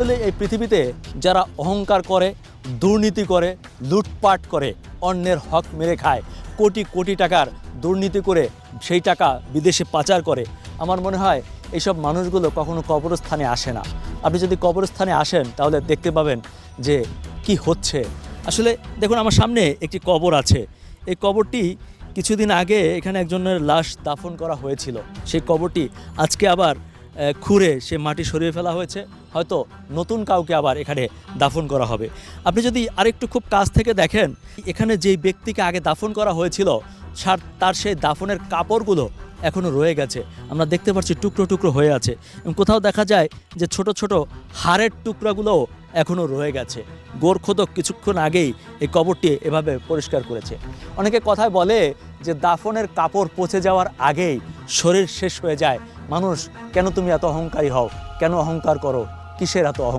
আসলে এই পৃথিবীতে যারা অহংকার করে, দুর্নীতি করে, লুটপাট করে, অন্যের হক মেরে খায়, কোটি কোটি টাকার দুর্নীতি করে সেই টাকা বিদেশে পাচার করে, আমার মনে হয় এইসব মানুষগুলো কখনো কবরস্থানে আসে না। আপনি যদি কবরস্থানে আসেন তাহলে দেখতে পাবেন যে কি হচ্ছে। আসলে দেখুন, আমার সামনে একটি কবর আছে। এই কবরটি কিছুদিন আগে এখানে একজনের লাশ দাফন করা হয়েছিল। সেই কবরটি আজকে আবার খুঁড়ে সে মাটি সরিয়ে ফেলা হয়েছে। হয়তো নতুন কাউকে আবার এখানে দাফন করা হবে। আপনি যদি আরেকটু খুব কাছ থেকে দেখেন, এখানে যেই ব্যক্তিকে আগে দাফন করা হয়েছিল তার সেই দাফনের কাপড়গুলো এখনও রয়ে গেছে। আমরা দেখতে পাচ্ছি টুকরো টুকরো হয়ে আছে, এবং কোথাও দেখা যায় যে ছোট ছোট হাড়ের টুকরাগুলোও এখনও রয়ে গেছে। গোরখোদক কিছুক্ষণ আগেই এই কবরটি এভাবে পরিষ্কার করেছে। অনেকে কথায় বলে যে দাফনের কাপড় পচে যাওয়ার আগেই শরীর শেষ হয়ে যায়। মানুষ, কেন তুমি এত অহংকারী হও? কেন অহংকার করো? কিসের এত